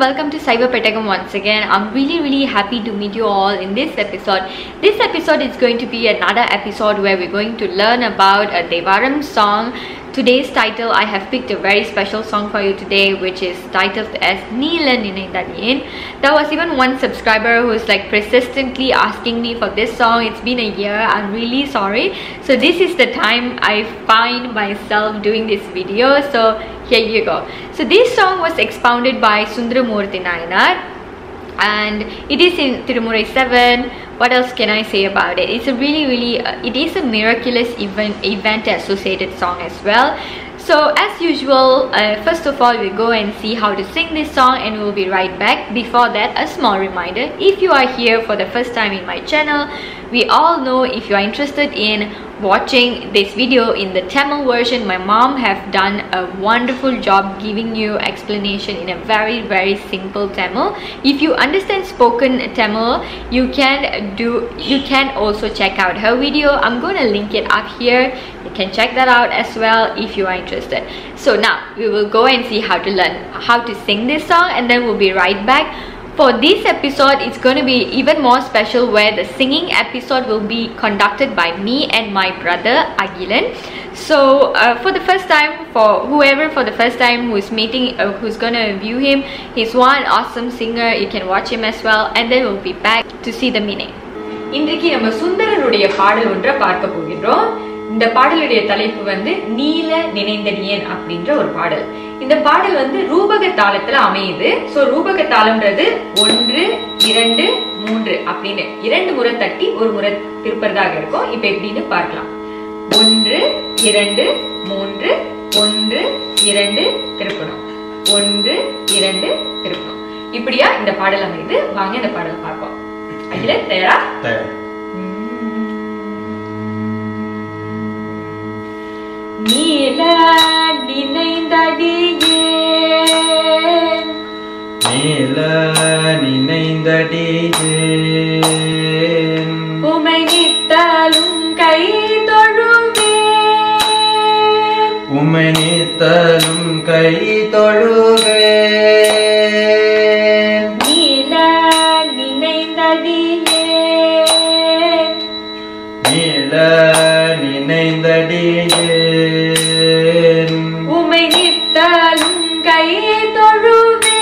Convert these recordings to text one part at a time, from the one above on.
welcome to Pathigam once again. I'm really happy to meet you all in this episode. This episode is going to be another episode where we're going to learn about a thevaram song. Today's title, I have picked a very special song for you today, which is titled as Neela Ninainthadiyeen. There was even one subscriber who's like persistently asking me for this song. It's been a year. I'm really sorry. So this is the time I find myself doing this video. So here you go. So this song was expounded by Sundaramurthy Nayanar, and it is in Thirumurai 7. What else can I say about it? It's a really it is a miraculous event associated song as well. So as usual, first of all, we'll go and see how to sing this song, and we'll be right back. Before that, a small reminder: if you are here for the first time in my channel, we all know if you are interested in watching this video in the Tamil version, my mom have done a wonderful job giving you explanation in a very simple Tamil. If you understand spoken Tamil, you can also check out her video. I'm gonna link it up here. You can check that out as well if you are interested. So now we will go and see how to learn how to sing this song, and then we'll be right back. For this episode, it's going to be even more special, where the singing episode will be conducted by me and my brother Agilan. So for the first time, for whoever for the first time who is meeting, who's gonna view him, he's one awesome singer. You can watch him as well, and then we'll be back to see the meaning. இன்றைக்கு நம்ம சுந்தரருடைய பாடல் ஒன்றை பார்க்க போகிறோம். இந்த பாடலுடைய தலைப்பு வந்து நீல நினைந்தடியேன் அப்படின்ற ஒரு பாடல். இந்த பாடல் வந்து ரூபக தாளத்துல அமையுது. சோ ரூபக தாளம்ன்றது 1 2 3 அப்படின்னு இரண்டு முறை தட்டி ஒரு முறை திருப்பறதாக இருக்கும். இப்போ எப்படின்னு பார்க்கலாம். 1 2 3 1 2 திருப்பணும், 1 2 திருப்பணும். இப்படியா இந்த பாடல் அமையுது. வாங்க இந்த பாடல் பார்ப்போம். அகில தயாரா? தயார். நீல நினைந்தடியேன், நீல நினைந்தடியேன், உமை நித்தலும் கைதொழுவேன், உமை நித்தலும் கைதொழுவேன், நீல நினைந்தடியேன், நீல நினைந்தடியேன், உமை நித்தலும் கைதொழுவேன்,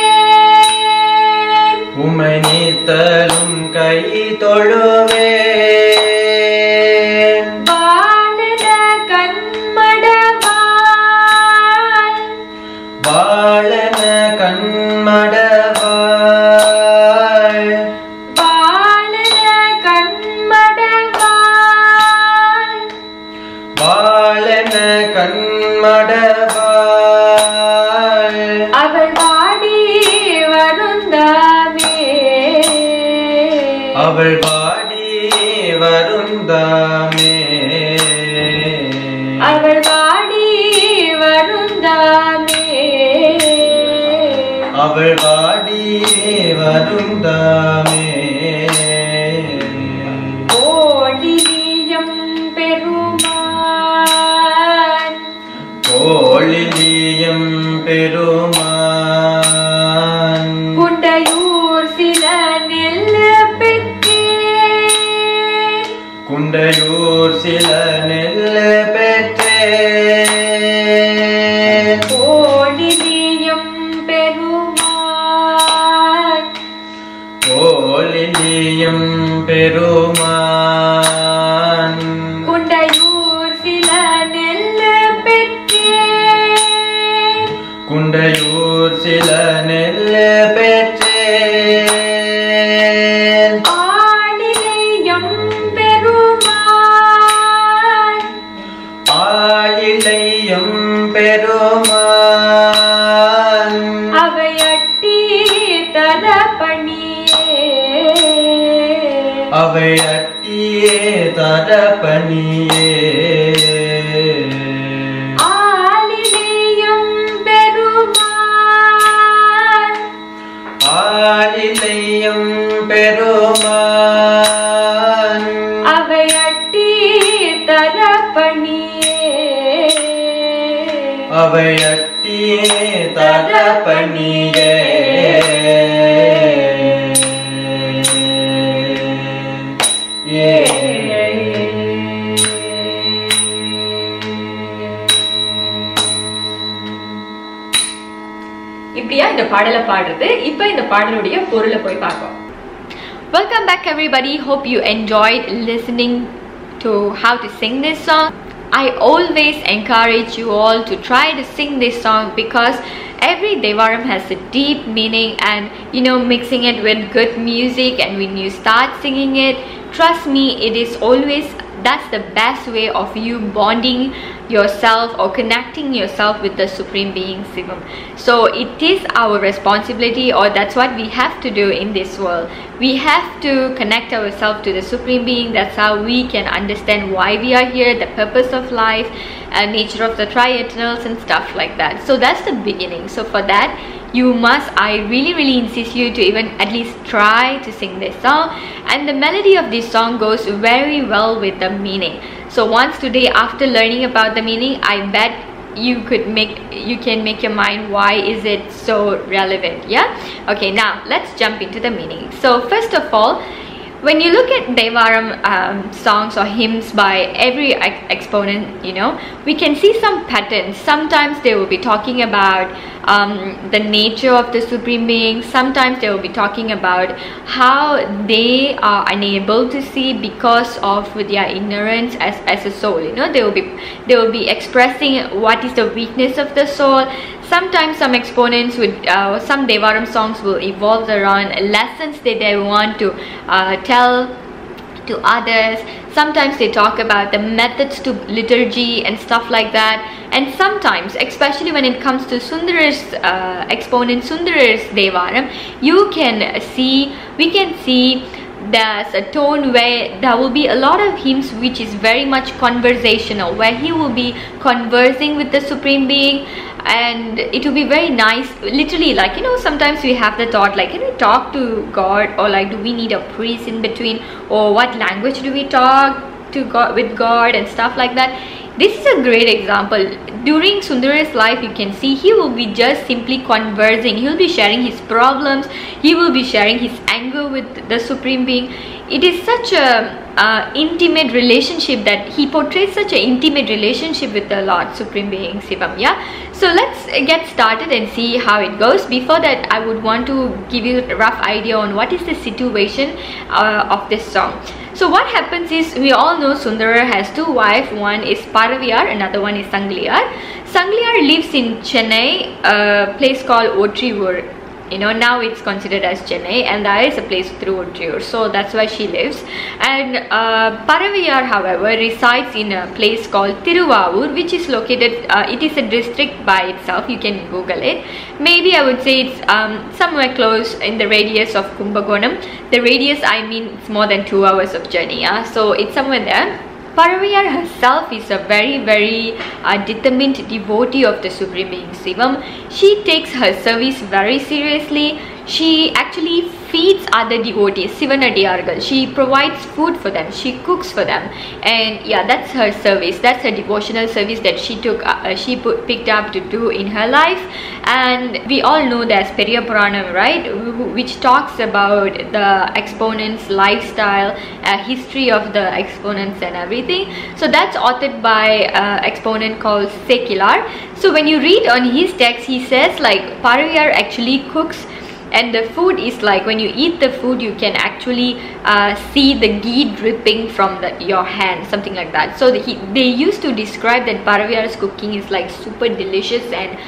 உமை நித்தலும் கைதொழுவேன், வாழன கண்மடவாள், வாழன கண்மடவாள், வாழன கண்மடவாள், வாழன கண்மடவாள், அவள் வாடி வருந்தாமே, அவள் வாடி வருந்தாமே, அவள் வாடி வருந்தாமே, அவள் வாடி வருந்தாமே, கோழிலியம் பெருமான், கோழிலியம் பெருமான், குண்டையூர் சில நெல்லு பெற்றேன், குண்டையூர் சில நெல்லு பெற்றேன், கோழிலியம் பெருமான், கோழிலியம் பெருமான், குண்டையூர் சில நெல்லு பெற்றேன், குண்டையூர் சில நெல்லு பெற்றேன், ஆளிலையம் பெருமான், ஆளிலையம் பெருமான், அவை அட்டி தர பனியே, அவை அட்டியே தர பனியே, ஆளிலையம் பெருமான், ஆளிலையம் பெருமான், அவை அட்டி தர பனியே, அவை அட்டி தர பனியே, பாடலை பாடுறது. இப்போ இந்த பாடலுடைய பொருளை போய் பார்ப்போம். Welcome back everybody. Hope you enjoyed listening to how to sing this song. I always encourage you all to try to sing this song because every thevaram has a deep meaning, and mixing it with good music, and when you start singing it, trust me, that's the best way of you bonding yourself or connecting yourself with the Supreme Being Shivam. So it is our responsibility, or that's what we have to do in this world. We have to connect ourselves to the Supreme Being. That's how we can understand why we are here, the purpose of life, nature of the tri-eternals and stuff like that. So that's the beginning. So for that, I really insist you to even at least try to sing this song, and the melody of this song goes very well with the meaning. So once today, after learning about the meaning, I bet you can make your mind why is it so relevant. Yeah, okay, now let's jump into the meaning. So first of all, when you look at thevaram songs or hymns by every exponent, we can see some patterns. Sometimes they will be talking about the nature of the Supreme Being. Sometimes they will be talking about how they are unable to see because of their ignorance as a soul. They will be expressing what is the weakness of the soul. Sometimes some exponents would, some thevaram songs will evolve around lessons that they want to tell to others. Sometimes they talk about the methods to liturgy and stuff like that. And sometimes, especially when it comes to Sundar's exponent, Sundar's thevaram, we can see there's a tone where there will be a lot of hymns which is very much conversational, where he will be conversing with the Supreme Being, and it will be very nice. Literally, like, sometimes we have the thought, like, can we talk to God, or like, do we need a priest in between, or what language do we talk to God with God and stuff like that. This is a great example. During Sundar's life, you can see he will be just simply conversing. He will be sharing his problems. He will be sharing his anger with the Supreme Being. It is such a intimate relationship, that he portrays such an intimate relationship with the Lord Supreme Being Shivam. Yeah, so let's get started and see how it goes. Before that, I would want to give you a rough idea on what is the situation of this song. So what happens is, we all know Sundara has two wives. One is Paraviyar, another one is Sangliyar. Sangliyar lives in Chennai, a place called Otrivur. Now it's considered as Chennai, and there is a place through Otrivur, so that's where she lives. And Paraviyar, however, resides in a place called Thiruvavur, which is located, it is a district by itself. You can Google it. Maybe I would say it's somewhere close in the radius of Kumbakonam. The radius, I mean, it's more than 2 hours of journey. Yeah? So it's somewhere there. Paraviyar herself is a very determined devotee of the Supreme Being Shivam. She takes her service very seriously. She actually feeds other devotees, Sivanadiyargal. She provides food for them. She cooks for them, and yeah, that's her service. That's her devotional service that she picked up to do in her life. And we all know there's emperumaan, right, which talks about the exponents' lifestyle, history of the exponents and everything. So that's authored by exponent called Sekilar. So when you read on his text, he says like Paraviyar actually cooks, and the food is like, when you eat the food, you can actually see the ghee dripping from your hand, something like that. So they used to describe that Paraviyar's cooking is like super delicious and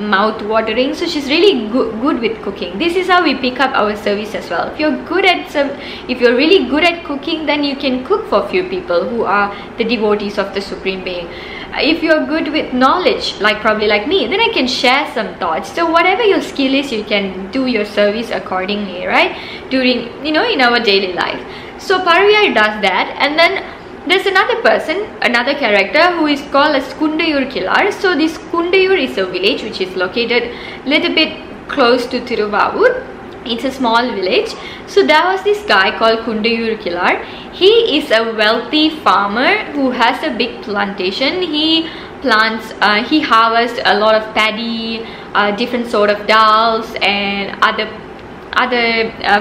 mouth-watering. So she's really good with cooking. This is how we pick up our service as well. If you're really good at cooking, then you can cook for few people who are the devotees of the Supreme Being. If you're good with knowledge, probably like me, then I can share some thoughts. So whatever your skill is, you can do your service accordingly, right, during in our daily life. So Paraviyar does that. And then there's another person, another character, who is called as Kundaiyuur Kilar. So this Kundaiyuur is a village which is located a little bit close to Thiruvavur. It's a small village. So there was this guy called Kundaiyuur Kilar. He is a wealthy farmer who has a big plantation. He harvests a lot of paddy, different sort of dals, and other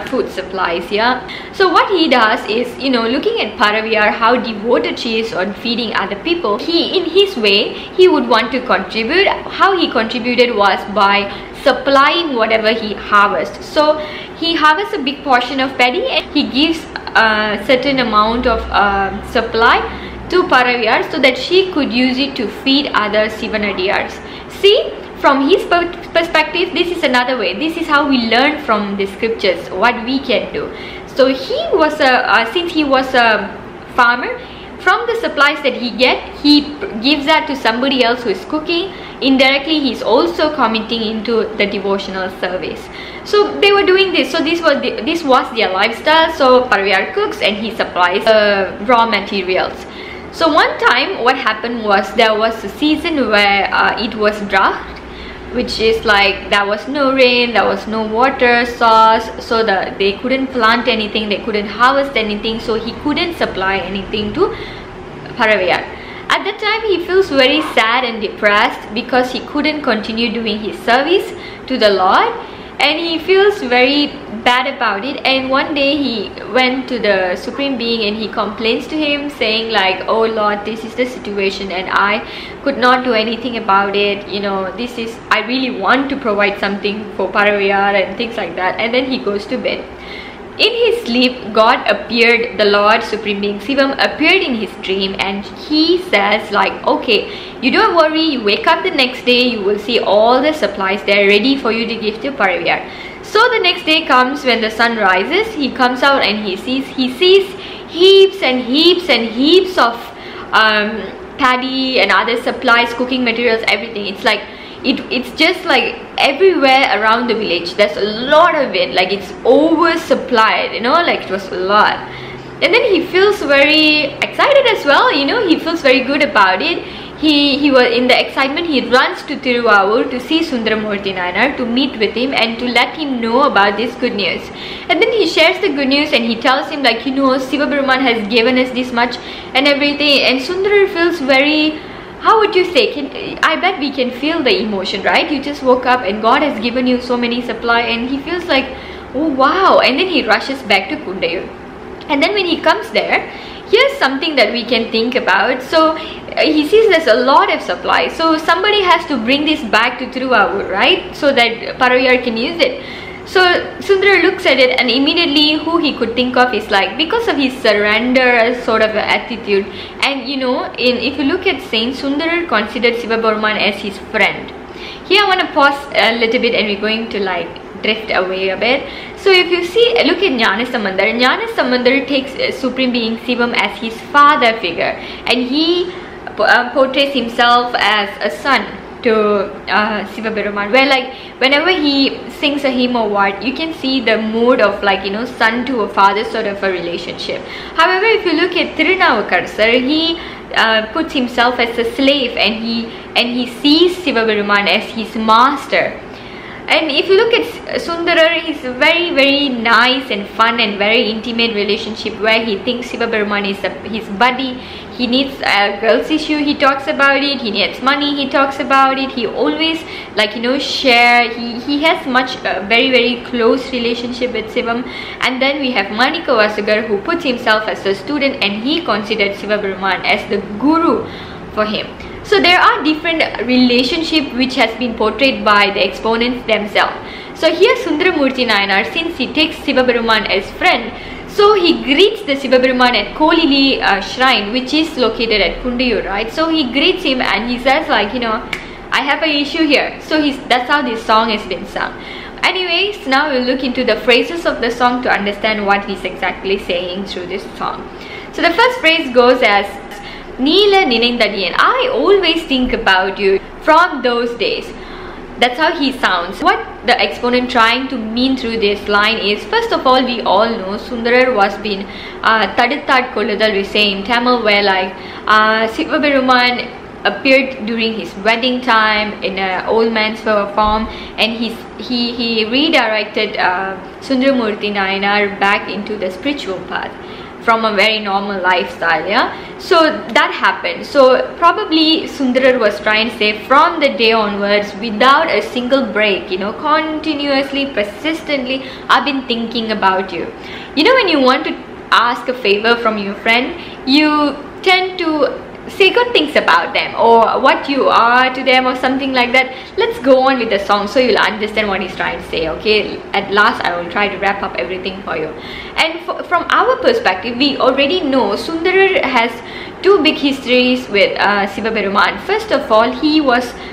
food supplies. Yeah, so what he does is, looking at Paraviyar, how devoted she is on feeding other people, in his way he would want to contribute. How he contributed was by supplying whatever he harvests. So he harvests a big portion of paddy and he gives a certain amount of supply to Paraviyar so that she could use it to feed other Sivanadiyars. See, from his perspective, this is another way. This is how we learn from the scriptures what we can do. So he was since he was a farmer, from the supplies that he gives that to somebody else who is cooking. Indirectly, he's also committing into the devotional service. So they were doing this. So this was their lifestyle. So Paraviyar cooks and he supplies raw materials. So one time what happened was there was a season where it was drought, which is like there was no rain, there was no water source, so they couldn't plant anything, they couldn't harvest anything, so he couldn't supply anything to Paraviyar. At that time he feels very sad and depressed because he couldn't continue doing his service to the Lord, and he feels very bad about it. And one day he went to the Supreme Being and he complains to him saying like, oh Lord, this is the situation and I could not do anything about it, you know, I really want to provide something for Paraviyar and things like that. And then he goes to bed. In his sleep, God appeared, the Lord Supreme Being Shivam appeared in his dream, and he says like, okay, you don't worry, you wake up the next day, you will see all the supplies there ready for you to give to Paraviyar. So the next day comes, when the sun rises, he comes out and he sees heaps and heaps and heaps of paddy and other supplies, cooking materials, everything. It's like it's just like everywhere around the village. There's a lot of it, like it's oversupplied, you know, like it was a lot. And then he feels very excited as well, you know, he feels very good about it. He was in the excitement, he runs to Thiruvavur to see Sundaramurti Nayanar, to meet with him and to let him know about this good news. And then he shares the good news and he tells him like, you know, Sivaperumaan has given us this much and everything. And Sundarar feels very, how would you say, I bet we can feel the emotion, right? You just woke up and God has given you so many supply, and he feels like, oh wow. And then he rushes back to Kundaiyuur. And then when he comes there, here's something that we can think about. So he sees there's a lot of supply, so somebody has to bring this back to Thiruvavur, right, so that Paraviyar can use it. So Sundar looks at it, and immediately who he could think of is like, because of his surrender sort of attitude. And you know, if you look at Saint, Sundar considered Sivaperumaan as his friend. Here I want to pause a little bit and we're going to like drift away a bit. So if you see, look at Nyanasambanthar takes Supreme Being Shivam as his father figure, and he portrays himself as a son to Sivaperumaan, where like whenever he sings a hymn or what, you can see the mood of like, you know, son to a father sort of a relationship. However, if you look at Thirunavukarathar, he puts himself as a slave, and he sees Sivaperumaan as his master. And if you look at Sundarar, he's a very, very nice and fun and very intimate relationship where he thinks Sivaperumaan is his buddy. He needs a girl's issue, he talks about it. He needs money, he talks about it. He always, like, you know, share. He has much very, very close relationship with Shivam. And then we have Manika Vasugar, who puts himself as a student, and he considered Sivaperumaan as the guru for him. So there are different relationships which has been portrayed by the exponents themselves. So here Sundaramurti Nayanar, since he takes Sivaperumaan as friend, so he greets the Sivaperumaan at Kolili shrine, which is located at Kundaiyuur, right? So he greets him and he says like, you know, I have an issue here. So that's how this song has been sung. Anyways, now we'll look into the phrases of the song to understand what he's exactly saying through this song. So the first phrase goes as, Neela, Ninainthadiyeen, I always think about you from those days. That's how he sounds. What the exponent trying to mean through this line is, first of all, we all know Sundarar was being Thadithat Koludal, we say in Tamil, where like Sivaperumaan appeared during his wedding time in an old man's form, and he redirected Sundaramurti Nayanar back into the spiritual path from a very normal lifestyle. Yeah, so that happened. So probably Sundarar was trying to say, from the day onwards, without a single break, you know, continuously, persistently, I've been thinking about you. You know, when you want to ask a favor from your friend, you tend to say good things about them, or what you are to them, or something like that. Let's go on with the song so you'll understand what he's trying to say. Okay, at last I will try to wrap up everything for you. And from our perspective, we already know Sundarar has two big histories with Sivaperumaan. First of all,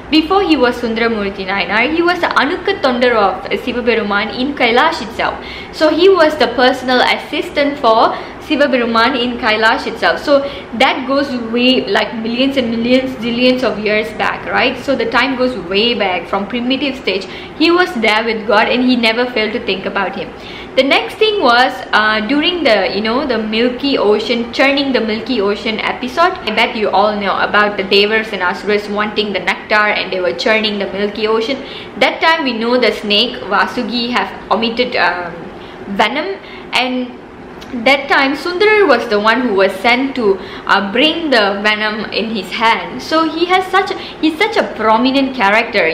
before he was Sundaramurthy Nayanar, he was the Anukka Tondar of Sivaperumaan in Kailash itself. So he was the personal assistant for Sivaperumaan in Kailash itself. So that goes way, like millions and millions, zillions of years back, right? So the time goes way back from primitive stage. He was there with God and he never failed to think about him. The next thing was during the, the Milky Ocean, churning the Milky Ocean episode. I bet you all know about the Devas and Asuras wanting the nectar and they were churning the Milky Ocean. That time we know the snake Vasugi have emitted venom, and that time Sundarar was the one who was sent to bring the venom in his hand. So he's such a prominent character,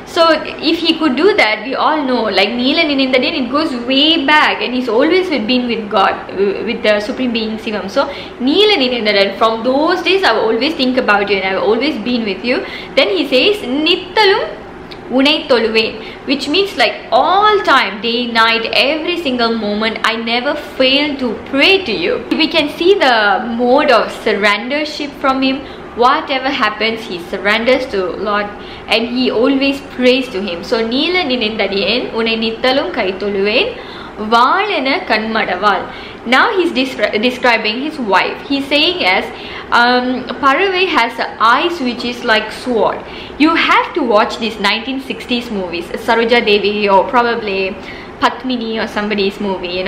So if he could do that, we all know, like Neela and Ninainthadiyeen, it goes way back, and he's always been with God, with the Supreme Being Sivam. So Neela and Ninainthadiyeen, from those days I will always think about you and I've always been with you. Then he says Nitthalum Unai tholuven, which means like all time, day, night, every single moment, I never fail to pray to you. We can see the mode of surrendership from him. Whatever happens, he surrenders to Lord and he always prays to him. So Neela Ninainthadiyeen Unai Nitthalum kaitholuven vaalena madavaal. Now he's describing his wife. He's saying as Paravai has eyes which is like sword. You have to watch these 1960s movies, Saroja Devi or probably Padmini or somebody's movie,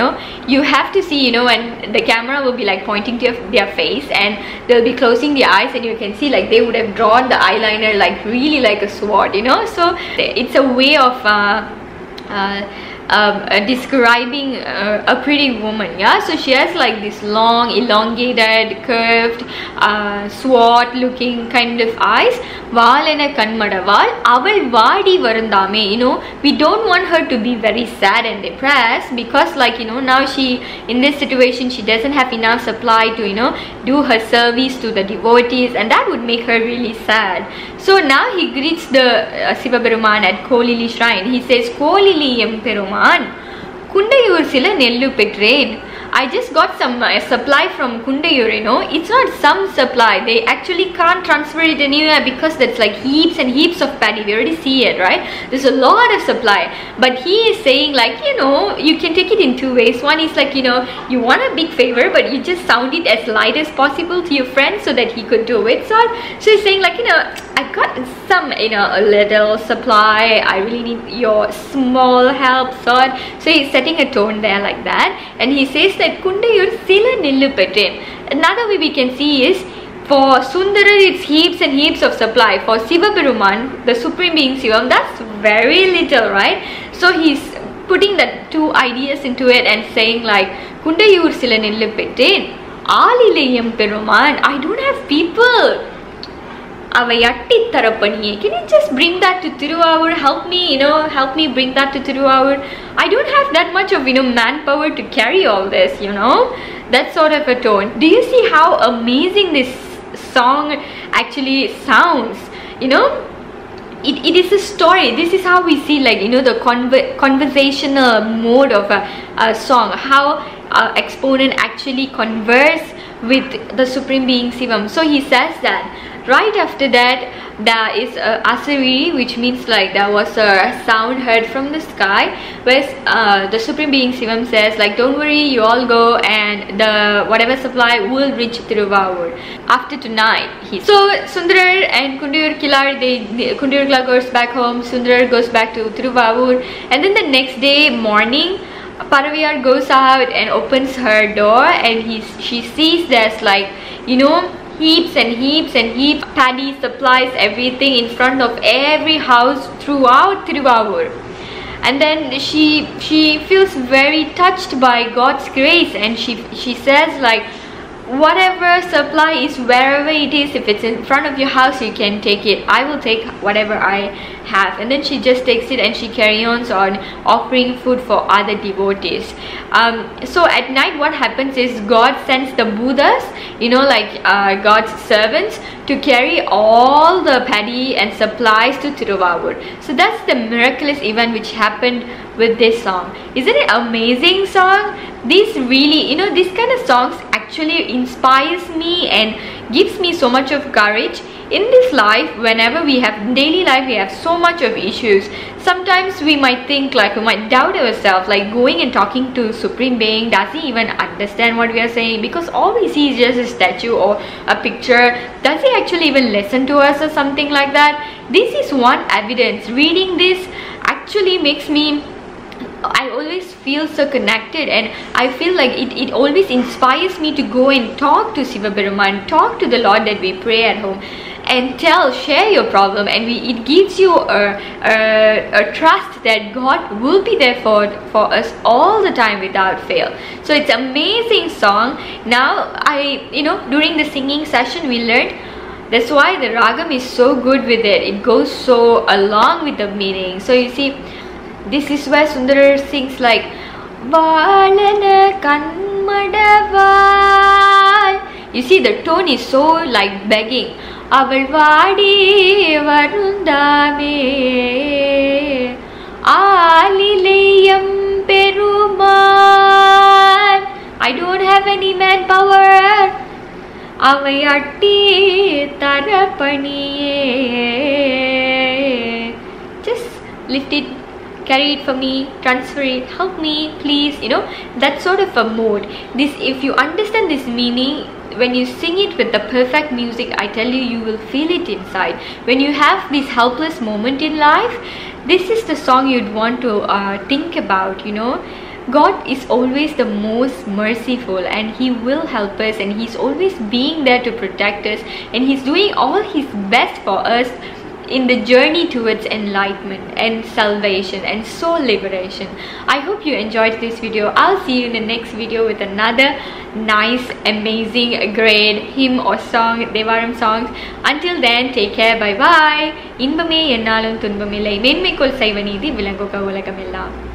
you have to see, when the camera will be like pointing to their face and they'll be closing their eyes and you can see like they would have drawn the eyeliner like really like a sword, So it's a way of describing a pretty woman, so she has like this long, elongated, curved, sword looking kind of eyes. Vaalena madavaal, aval vaadi varunthaame. We don't want her to be very sad and depressed, because like now she, in this situation, she doesn't have enough supply to do her service to the devotees, and that would make her really sad. So now he greets the Sivaperumaan at Kolili shrine. He says, Kolili emperumaan, Kundaiyuur sila nellu pedren. I just got some supply from Kundaiyuur, It's not some supply. They actually can't transfer it anywhere because that's like heaps and heaps of paddy. We already see it, right? There's a lot of supply. But he is saying like, you can take it in two ways. One is like, you want a big favor, but you just sound it as light as possible to your friend so that he could do it. So he's saying like, I got some, a little supply. I really need your small help, sort. So he's setting a tone there like that. And he says that Kundaiyuur sila nellu pedren. Another way we can see is, for Sundarar it's heaps and heaps of supply. For Sivaperumaan, the Supreme Being Sivam, that's very little, right? So he's putting the two ideas into it and saying like, Kundaiyuur sila nellu pedren, Aalilai emperumaan, I don't have people. Avai, addi, thara, paniye. Can you just bring that to Thirumurai? Help me, help me bring that to Thirumurai. I don't have that much of, manpower to carry all this, That sort of a tone. Do you see how amazing this song actually sounds? It is a story. This is how we see like, the conversational mode of a song. How exponent actually converse with the Supreme Being Sivam. So he says that. Right after that, there is a asari, which means like there was a sound heard from the sky, where the Supreme Being Sivam says like, don't worry, you all go and the whatever supply will reach Thirumurai after tonight. So Sundarar and Kundaiyuur Kilar, Kundaiyuur Kilar goes back home, Sundarar goes back to Thirumurai, and then the next day morning, Paraviyar goes out and opens her door, and she sees there's like, heaps and heaps and heaps, paddy, supplies, everything in front of every house throughout Thirumurai. And then she feels very touched by God's grace, and she says like, whatever supply is, wherever it is, if it's in front of your house, you can take it. I will take whatever I have. And then she just takes it and she carries on offering food for other devotees. So at night what happens is God sends the Buddhas, you know, like God's servants, to carry all the paddy and supplies to Thirumurai. So that's the miraculous event which happened with this song. Isn't it amazing song? This really, you know, this kind of songs actually inspires me and gives me so much of courage. In this life, whenever we have daily life, we have so much of issues. Sometimes we might think, like, we might doubt ourselves, like going and talking to Supreme Being, does he even understand what we are saying? Because all we see is just a statue or a picture. Does he actually even listen to us or something like that? This is one evidence. Reading this actually makes me, I always feel so connected, and I feel like it always inspires me to go and talk to Sivaperumaan, talk to the Lord that we pray at home, and share your problem, and it gives you a trust that God will be there for us all the time without fail. So it's an amazing song. Now during the singing session we learned, that's why the ragam is so good with it. It goes so along with the meaning. So you see, this is where Sundarar sings like vaalena madavaal. You see, the tone is so like begging. Aval vaadi varunthaame Aalilai emperumaan. I don't have any manpower. Avai addi thara paniye. Just lift it, carry it for me, transfer it, help me please, you know, that sort of a mode. This, if you understand this meaning, when you sing it with the perfect music, I tell you, you will feel it inside. When you have this helpless moment in life, this is the song you'd want to think about, you know. God is always the most merciful, and He will help us, and He's always being there to protect us, and He's doing all His best for us in the journey towards enlightenment and salvation and soul liberation. I hope you enjoyed this video. I'll see you in the next video with another nice, amazing, great hymn or song, thevaram songs. Until then, take care. Bye bye. Inbame ennalum tunbamillai, menmai kol saiva neethi vilanguka ulagamellam.